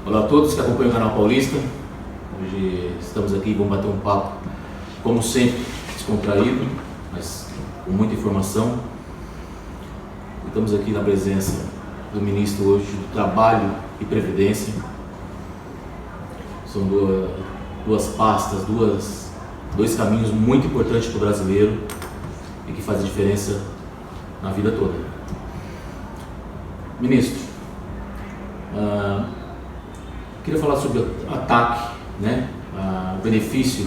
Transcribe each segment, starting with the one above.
Olá a todos que acompanham o canal Paulista. Hoje estamos aqui e vamos bater um papo, como sempre, descontraído, mas com muita informação. Estamos aqui na presença do ministro hoje do Trabalho e Previdência. São duas pastas, dois caminhos muito importantes para o brasileiro e que fazem diferença na vida toda. Ministro, queria falar sobre o ataque, o benefício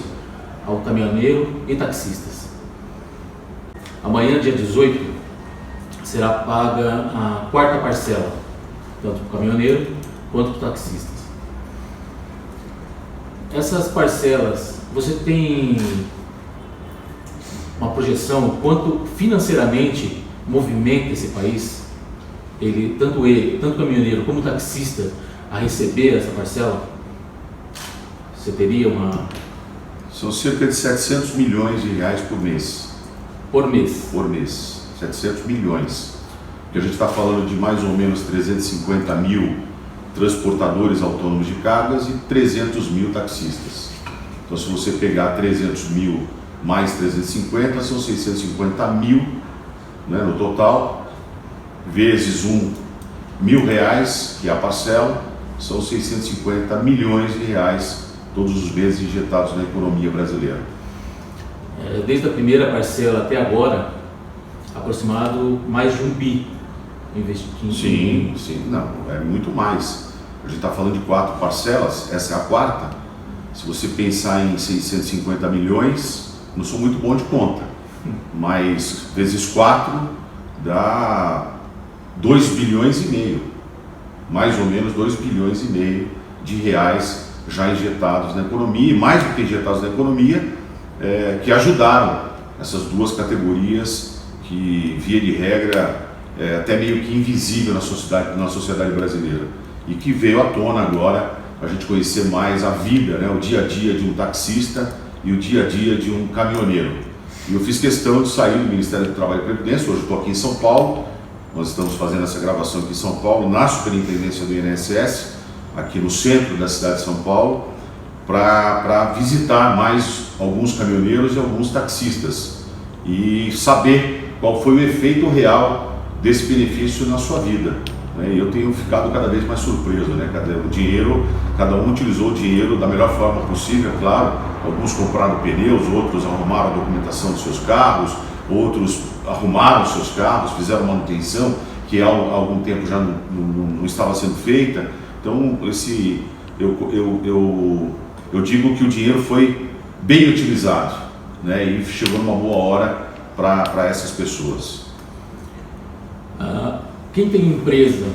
ao caminhoneiro e taxistas. Amanhã, dia 18, será paga a quarta parcela, tanto para o caminhoneiro quanto para os taxistas. Essas parcelas, você tem uma projeção quanto financeiramente movimenta esse país? Tanto o caminhoneiro como o taxista, a receber essa parcela? Você teria uma... São cerca de 700 milhões de reais por mês. Por mês? Por mês, 700 milhões. Porque a gente está falando de mais ou menos 350 mil transportadores autônomos de cargas e 300 mil taxistas. Então, se você pegar 300 mil mais 350, são 650 mil, no total, vezes R$1.000, que é a parcela, são 650 milhões de reais todos os meses injetados na economia brasileira. Desde a primeira parcela até agora, aproximado mais de R$1 bi investido. Sim, não, é muito mais. A gente está falando de 4 parcelas, essa é a quarta. Se você pensar em 650 milhões, não sou muito bom de conta, mas vezes 4 dá 2 bilhões e meio, mais ou menos 2 bilhões e meio de reais já injetados na economia, e mais do que injetados na economia, que ajudaram essas duas categorias que, via de regra, é até meio que invisível na sociedade brasileira, e que veio à tona agora a gente conhecer mais a vida, o dia a dia de um taxista e o dia a dia de um caminhoneiro. E eu fiz questão de sair do Ministério do Trabalho e Previdência. Hoje estou aqui em São Paulo, nós estamos fazendo essa gravação aqui em São Paulo, na Superintendência do INSS, aqui no centro da cidade de São Paulo, para visitar mais alguns caminhoneiros e alguns taxistas e saber qual foi o efeito real desse benefício na sua vida. E eu tenho ficado cada vez mais surpreso, cada um utilizou o dinheiro da melhor forma possível, é claro. Alguns compraram pneus, outros arrumaram a documentação dos seus carros, outros arrumaram seus carros, fizeram manutenção que há algum tempo já não estava sendo feita. Então, eu digo que o dinheiro foi bem utilizado, e chegou numa boa hora para essas pessoas. Quem tem empresa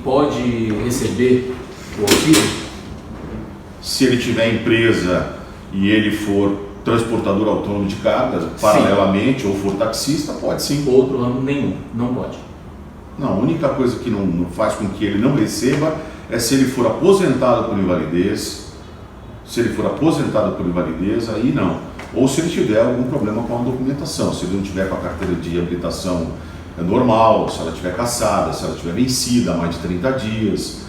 pode receber o auxílio? Se ele tiver empresa e ele for transportador autônomo de cargas, paralelamente, ou for taxista, pode sim. Outro ramo nenhum, não pode. Não, a única coisa que não faz com que ele não receba é se ele for aposentado por invalidez. Se ele for aposentado por invalidez, aí não. Ou se ele tiver algum problema com a documentação, se ele não tiver com a carteira de habilitação normal, se ela estiver cassada, se ela estiver vencida há mais de 30 dias,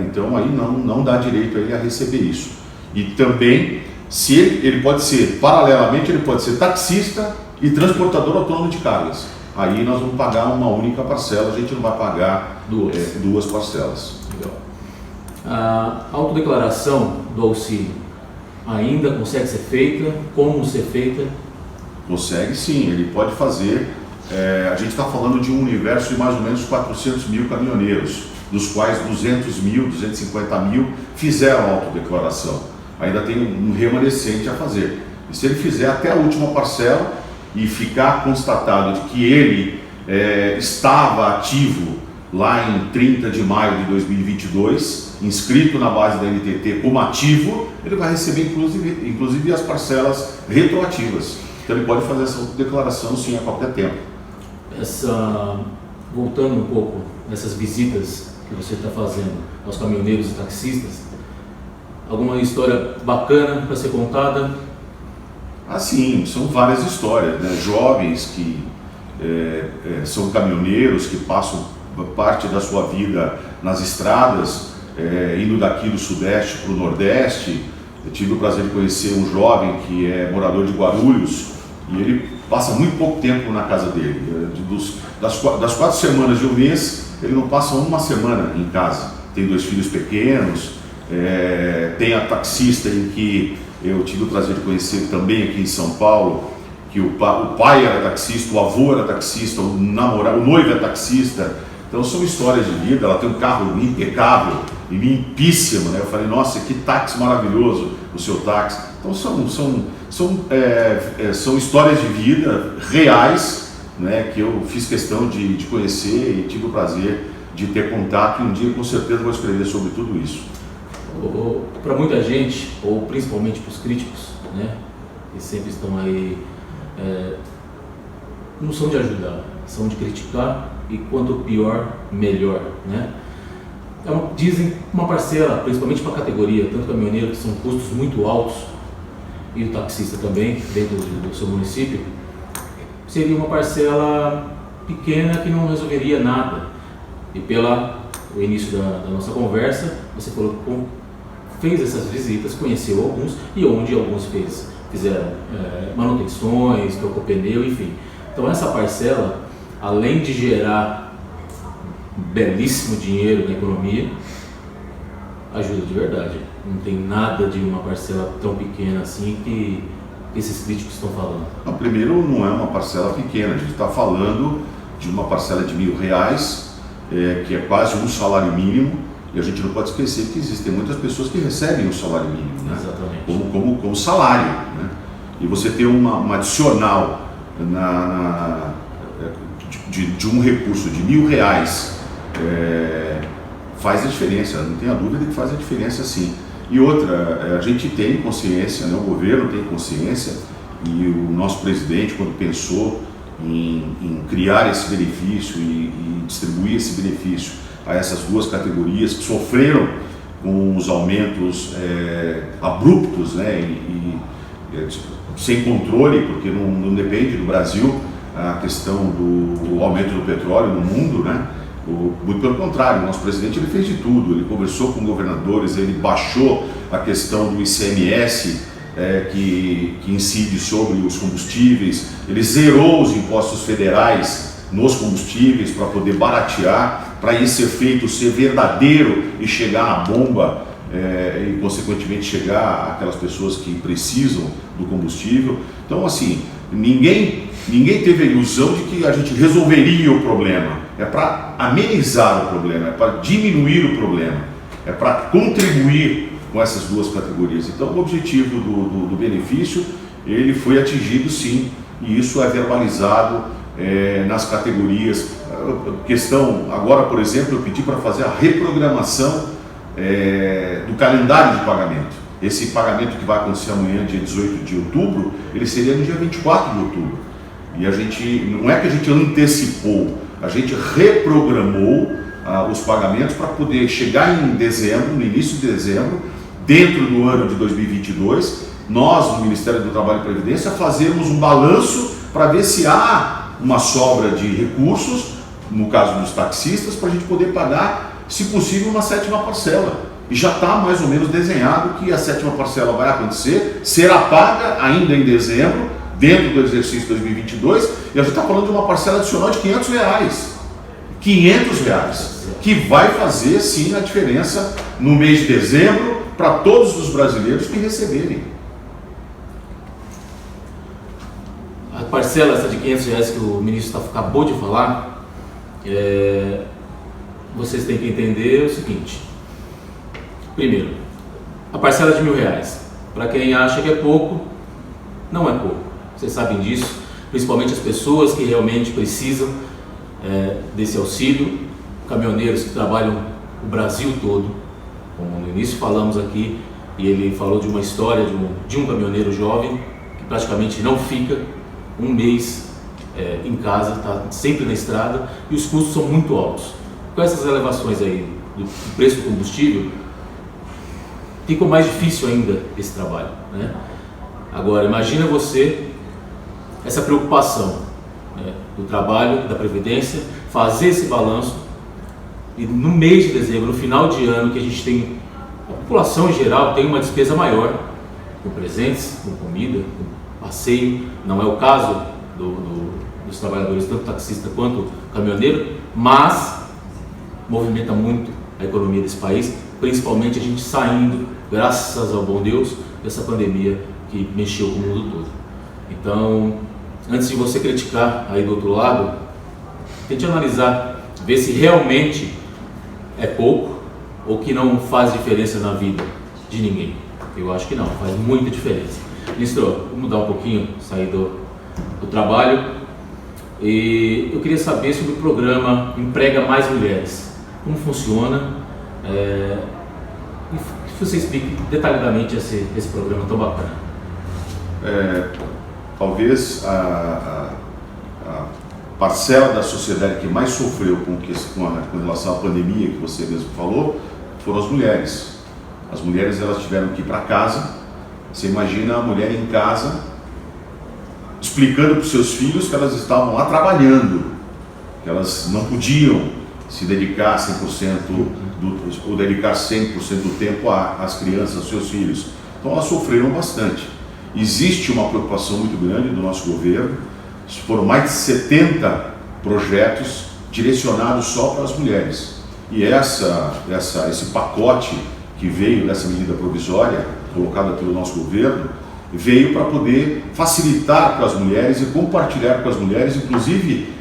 então aí não dá direito a ele a receber isso. E também, se ele pode ser, paralelamente, ele pode ser taxista e transportador autônomo de cargas. Aí nós vamos pagar uma única parcela, a gente não vai pagar duas parcelas. Legal. A autodeclaração do auxílio ainda consegue ser feita? Como ser feita? Consegue sim, ele pode fazer. A gente está falando de um universo de mais ou menos 400 mil caminhoneiros, dos quais 200 mil, 250 mil fizeram a autodeclaração. Ainda tem um remanescente a fazer. E se ele fizer até a última parcela e ficar constatado de que ele estava ativo lá em 30 de maio de 2022, inscrito na base da NTT como ativo, ele vai receber inclusive as parcelas retroativas. Então ele pode fazer essa declaração sim a qualquer tempo. Voltando um pouco nessas visitas que você está fazendo aos caminhoneiros e taxistas, alguma história bacana para ser contada? Sim, são várias histórias, jovens que são caminhoneiros, que passam parte da sua vida nas estradas, indo daqui do Sudeste para o Nordeste. Eu tive o prazer de conhecer um jovem que é morador de Guarulhos e ele passa muito pouco tempo na casa dele. Das 4 semanas de um mês, ele não passa uma semana em casa. Tem 2 filhos pequenos, tem a taxista em que eu tive o prazer de conhecer também aqui em São Paulo, que o pai era taxista, o avô era taxista, o noivo é taxista. Então são histórias de vida. Ela tem um carro impecável e limpíssimo, né? Eu falei, nossa, que táxi maravilhoso o seu táxi. Então são histórias de vida reais, né, que eu fiz questão de conhecer e tive o prazer de ter contato, e um dia com certeza vou escrever sobre tudo isso. Para muita gente, ou principalmente para os críticos, né, que sempre estão aí, não são de ajudar, são de criticar, e quanto pior, melhor, né? Dizem uma parcela, principalmente para a categoria, tanto caminhoneiro, que são custos muito altos, e o taxista também, dentro do seu município, seria uma parcela pequena que não resolveria nada. E pelo início da nossa conversa, você falou que fez essas visitas, conheceu alguns, e onde alguns fizeram manutenções, trocou pneu, enfim. Então essa parcela, além de gerar belíssimo dinheiro na economia, ajuda de verdade. Não tem nada de uma parcela tão pequena assim que esses críticos estão falando. Não, primeiro, não é uma parcela pequena. A gente está falando de uma parcela de R$1.000, que é quase um salário mínimo, e a gente não pode esquecer que existem muitas pessoas que recebem o salário mínimo, né? Exatamente. Como salário, né? E você ter uma adicional de um recurso de R$1.000 faz a diferença, não tenha dúvida que faz a diferença, sim. E outra, a gente tem consciência, né? O governo tem consciência, e o nosso presidente, quando pensou em criar esse benefício e distribuir esse benefício a essas 2 categorias que sofreram com os aumentos abruptos, né? E sem controle, porque não depende do Brasil a questão do aumento do petróleo no mundo, né? Muito pelo contrário, o nosso presidente ele fez de tudo. Ele conversou com governadores, ele baixou a questão do ICMS, que incide sobre os combustíveis, ele zerou os impostos federais nos combustíveis para poder baratear, para esse efeito ser verdadeiro e chegar na bomba, e consequentemente chegar àquelas pessoas que precisam do combustível. Então, assim, ninguém teve a ilusão de que a gente resolveria o problema. É para amenizar o problema, é para diminuir o problema, é para contribuir com essas 2 categorias. Então, o objetivo do benefício, ele foi atingido, sim, e isso é verbalizado nas categorias. Questão, agora, por exemplo, eu pedi para fazer a reprogramação do calendário de pagamento. Esse pagamento que vai acontecer amanhã, dia 18 de outubro, ele seria no dia 24 de outubro. E a gente, não é que a gente antecipou, a gente reprogramou os pagamentos para poder chegar em dezembro, no início de dezembro, dentro do ano de 2022, nós, no Ministério do Trabalho e Previdência, fazermos um balanço para ver se há uma sobra de recursos, no caso dos taxistas, para a gente poder pagar, se possível, uma 7ª parcela. E já está mais ou menos desenhado que a 7ª parcela vai acontecer, será paga ainda em dezembro, dentro do exercício 2022, e a gente está falando de uma parcela adicional de R$500. R$500, que vai fazer sim a diferença no mês de dezembro para todos os brasileiros que receberem. A parcela essa de R$500 que o ministro acabou de falar, vocês têm que entender o seguinte. Primeiro, a parcela de R$1.000, para quem acha que é pouco, não é pouco. Vocês sabem disso, principalmente as pessoas que realmente precisam desse auxílio, caminhoneiros que trabalham o Brasil todo. Como no início falamos aqui, e ele falou de uma história de um caminhoneiro jovem que praticamente não fica um mês em casa, está sempre na estrada, e os custos são muito altos. Com essas elevações aí do preço do combustível, ficou mais difícil ainda esse trabalho, né? Agora, imagina você essa preocupação, né, do trabalho, da Previdência, fazer esse balanço E no mês de dezembro, no final de ano, que a gente tem, a população em geral tem uma despesa maior com presentes, com comida, com passeio. Não é o caso dos trabalhadores, tanto taxista quanto caminhoneiro, mas movimenta muito a economia desse país, principalmente a gente saindo, graças ao bom Deus, dessa pandemia que mexeu com o mundo todo. Então, antes de você criticar aí do outro lado, tente analisar, ver se realmente é pouco ou que não faz diferença na vida de ninguém. Eu acho que não, faz muita diferença. Ministro, vamos mudar um pouquinho, sair do trabalho. E eu queria saber sobre o programa Emprega Mais Mulheres. Como funciona? E que você explique detalhadamente esse programa tão bacana. Talvez a parcela da sociedade que mais sofreu com relação à pandemia que você mesmo falou, foram as mulheres. As mulheres, elas tiveram que ir para casa. Você imagina a mulher em casa explicando para os seus filhos que elas estavam lá trabalhando, que elas não podiam se dedicar 100% ou dedicar 100% do tempo às crianças, aos seus filhos. Então elas sofreram bastante. Existe uma preocupação muito grande do nosso governo. Foram mais de 70 projetos direcionados só para as mulheres. E esse pacote que veio dessa medida provisória, colocada pelo nosso governo, veio para poder facilitar para as mulheres e compartilhar com as mulheres, inclusive,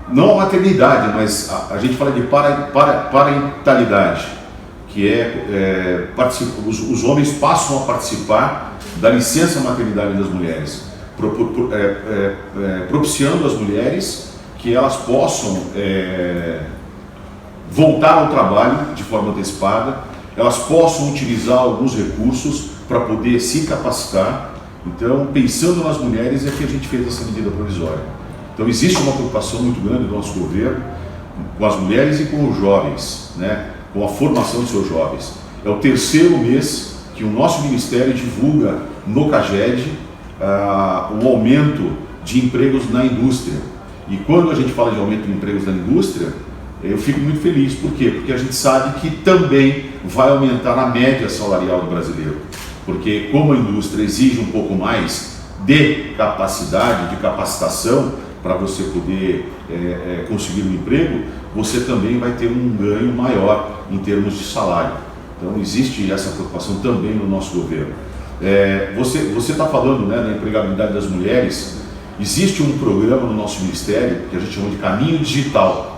não a maternidade, mas a gente fala de parentalidade, que os homens passam a participar da licença maternidade das mulheres, propiciando às mulheres que elas possam voltar ao trabalho de forma antecipada, elas possam utilizar alguns recursos para poder se capacitar. Então, pensando nas mulheres, é que a gente fez essa medida provisória. Então, existe uma preocupação muito grande do nosso governo com as mulheres e com os jovens, né? Com a formação de seus jovens. É o terceiro mês que o nosso Ministério divulga no CAGED o aumento de empregos na indústria. E quando a gente fala de aumento de empregos na indústria, eu fico muito feliz. Por quê? Porque a gente sabe que também vai aumentar a média salarial do brasileiro. Porque como a indústria exige um pouco mais de capacidade, de capacitação, para você poder conseguir um emprego, você também vai ter um ganho maior em termos de salário. Então existe essa preocupação também no nosso governo. Você está falando, né, da empregabilidade das mulheres. Existe um programa no nosso ministério que a gente chama de Caminho Digital.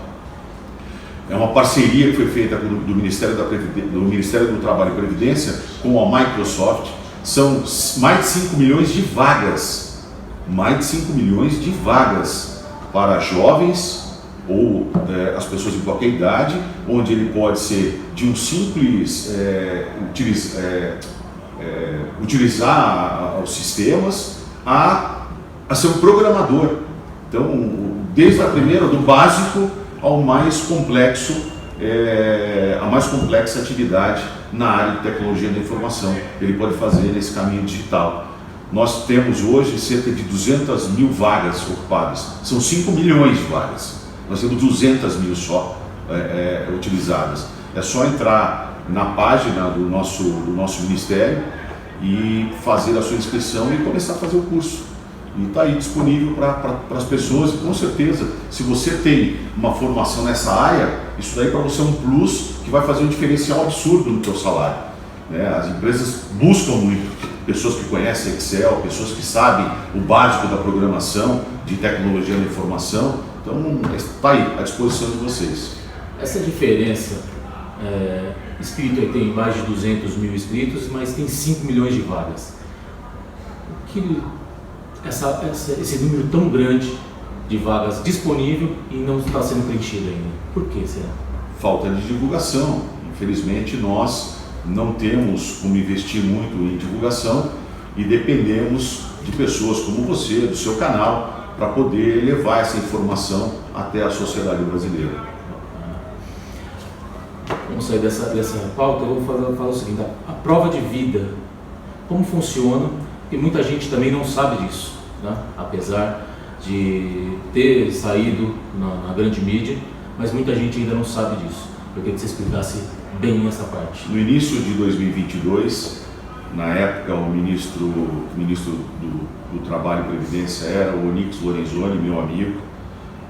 É uma parceria que foi feita do Ministério do Trabalho e Previdência com a Microsoft. São mais de 5 milhões de vagas. Mais de 5 milhões de vagas para jovens ou as pessoas de qualquer idade, onde ele pode ser de um simples utilizar os sistemas a ser um programador. Então, desde a primeira, do básico ao mais complexo, a mais complexa atividade na área de tecnologia da informação, ele pode fazer nesse caminho digital. Nós temos hoje cerca de 200 mil vagas ocupadas, são 5 milhões de vagas, nós temos 200 mil só utilizadas. É só entrar na página do nosso ministério e fazer a sua inscrição e começar a fazer o curso. E está aí disponível para as pessoas. E com certeza, se você tem uma formação nessa área, isso daí para você é um plus que vai fazer um diferencial absurdo no teu salário, né? As empresas buscam muito pessoas que conhecem Excel, pessoas que sabem o básico da programação, de tecnologia da informação. Então está aí à disposição de vocês. Essa diferença, inscrito aí tem mais de 200 mil inscritos, mas tem 5 milhões de vagas. Esse número tão grande de vagas disponível e não está sendo preenchido ainda. Por que será? Falta de divulgação. Infelizmente, nós não temos como investir muito em divulgação e dependemos de pessoas como você, do seu canal, para poder levar essa informação até a sociedade brasileira. Vamos sair dessa pauta. Eu vou falar o seguinte: a prova de vida, como funciona? Porque muita gente também não sabe disso, né? Apesar de ter saído na grande mídia, mas muita gente ainda não sabe disso. Eu queria que você explicasse bem essa parte. No início de 2022, na época, o ministro do Trabalho e Previdência era o Onyx Lorenzoni, meu amigo,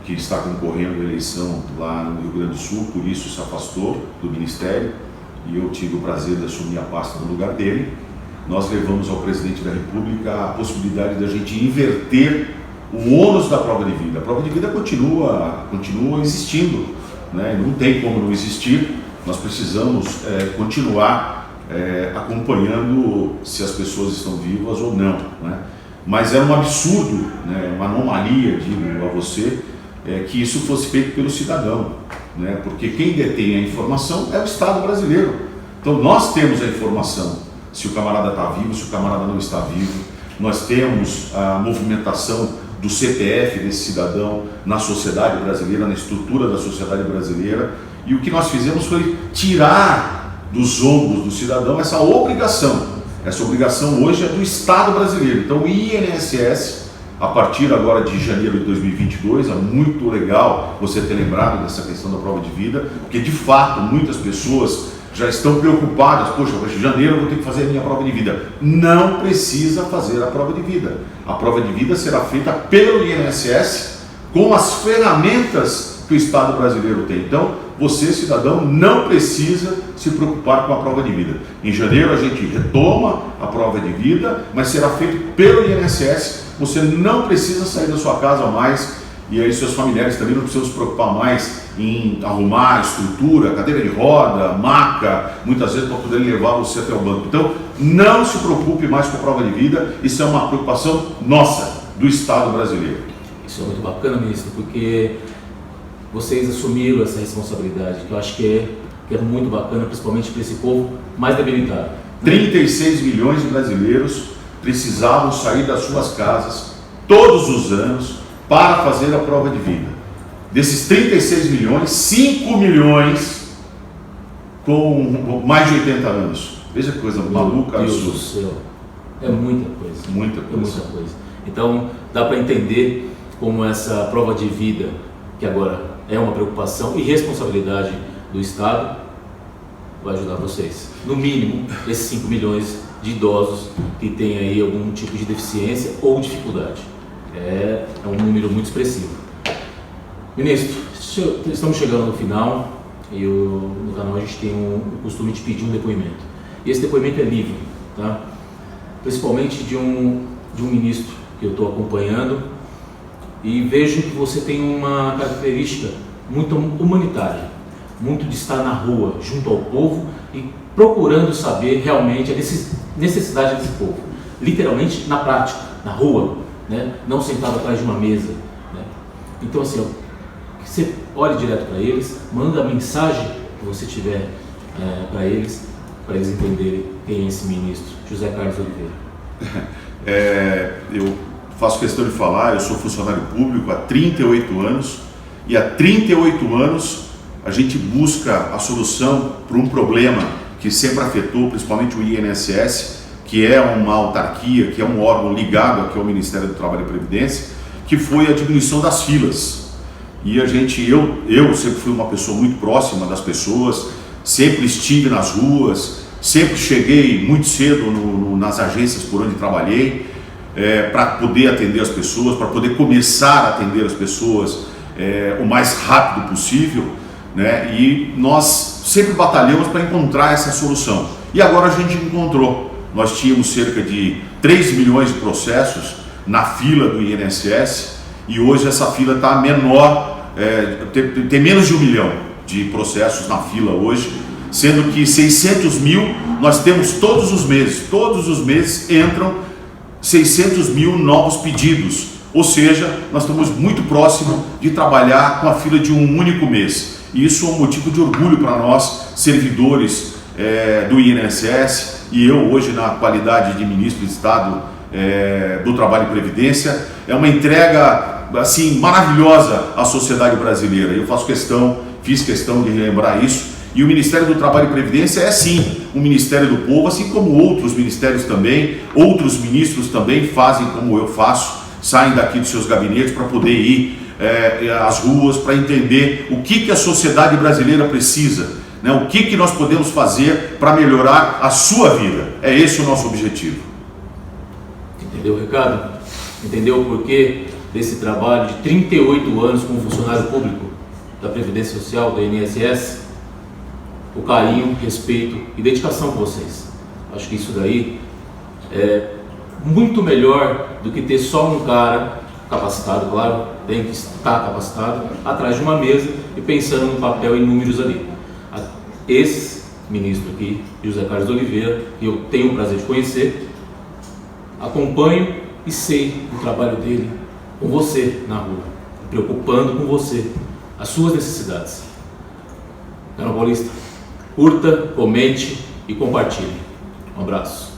que está concorrendo à eleição lá no Rio Grande do Sul, por isso se afastou do Ministério, e eu tive o prazer de assumir a pasta no lugar dele. Nós levamos ao presidente da República a possibilidade de a gente inverter o ônus da prova de vida. A prova de vida continua existindo, né? Não tem como não existir. Nós precisamos continuar acompanhando se as pessoas estão vivas ou não, né? Mas era um absurdo, né? Uma anomalia, digo a você, que isso fosse feito pelo cidadão, né? Porque quem detém a informação é o Estado brasileiro. Então nós temos a informação, se o camarada está vivo, se o camarada não está vivo. Nós temos a movimentação do CPF desse cidadão na sociedade brasileira, na estrutura da sociedade brasileira, e o que nós fizemos foi tirar dos ombros do cidadão essa obrigação. Essa obrigação hoje é do Estado brasileiro. Então o INSS, a partir agora de janeiro de 2022, é muito legal você ter lembrado dessa questão da prova de vida, porque de fato muitas pessoas já estão preocupadas. Poxa, em janeiro eu vou ter que fazer a minha prova de vida. Não precisa fazer a prova de vida. A prova de vida será feita pelo INSS com as ferramentas que o Estado brasileiro tem. Então, você, cidadão, não precisa se preocupar com a prova de vida. Em janeiro a gente retoma a prova de vida, mas será feito pelo INSS. Você não precisa sair da sua casa mais, e aí seus familiares também não precisam se preocupar mais em arrumar estrutura, cadeira de roda, maca, muitas vezes para poder levar você até o banco. Então, não se preocupe mais com a prova de vida, isso é uma preocupação nossa, do Estado brasileiro. Isso é muito bacana, ministro, porque vocês assumiram essa responsabilidade, que eu acho que é muito bacana, principalmente para esse povo mais debilitado. 36 milhões de brasileiros precisavam sair das suas casas todos os anos para fazer a prova de vida. Desses 36 milhões, 5 milhões com mais de 80 anos. Veja que coisa maluca, Deus absurda. do céu. É muita coisa. Muita É coisa. muita coisa. Então, dá para entender como essa prova de vida, que agora é uma preocupação e responsabilidade do Estado, vai ajudar vocês. No mínimo, esses 5 milhões de idosos que têm aí algum tipo de deficiência ou dificuldade. É um número muito expressivo. Ministro, estamos chegando no final e no canal a gente tem o costume de pedir um depoimento. E esse depoimento é livre, tá? Principalmente de um ministro que eu estou acompanhando, e vejo que você tem uma característica muito humanitária, muito de estar na rua, junto ao povo e procurando saber realmente a necessidade desse povo, literalmente na prática, na rua, né? Não sentado atrás de uma mesa, né? Então assim, que você olhe direto para eles, manda a mensagem que você tiver para eles entenderem quem é esse ministro, José Carlos Oliveira. Eu faço questão de falar, eu sou funcionário público há 38 anos, e há 38 anos a gente busca a solução para um problema que sempre afetou, principalmente o INSS, que é uma autarquia, que é um órgão ligado aqui ao Ministério do Trabalho e Previdência, que foi a diminuição das filas. E eu sempre fui uma pessoa muito próxima das pessoas, sempre estive nas ruas, sempre cheguei muito cedo nas agências por onde trabalhei, para poder atender as pessoas, para poder começar a atender as pessoas o mais rápido possível, né? E nós sempre batalhamos para encontrar essa solução. E agora a gente encontrou. Nós tínhamos cerca de 3 milhões de processos na fila do INSS, e hoje essa fila está menor, tem menos de 1 milhão de processos na fila hoje, sendo que 600 mil nós temos todos os meses entram 600 mil novos pedidos, ou seja, nós estamos muito próximo de trabalhar com a fila de um único mês, e isso é um motivo de orgulho para nós, servidores do INSS, e eu hoje na qualidade de ministro de Estado do Trabalho e Previdência, é uma entrega assim maravilhosa à sociedade brasileira. Eu fiz questão de relembrar isso. E o Ministério do Trabalho e Previdência é sim um Ministério do Povo, assim como outros ministérios também, outros ministros também fazem como eu faço, saem daqui dos seus gabinetes para poder ir as ruas para entender o que a sociedade brasileira precisa, né? O que nós podemos fazer para melhorar a sua vida. É esse o nosso objetivo. Entendeu o recado? Entendeu o porquê desse trabalho de 38 anos como funcionário público da Previdência Social, do INSS? O carinho, respeito e dedicação com vocês. Acho que isso daí é muito melhor do que ter só um cara capacitado, claro, tem que estar capacitado, atrás de uma mesa e pensando no papel e números ali. Esse ministro aqui, José Carlos Oliveira, que eu tenho o prazer de conhecer, acompanho e sei o trabalho dele com você na rua, preocupando com você, as suas necessidades. Canal Paulista, curta, comente e compartilhe. Um abraço.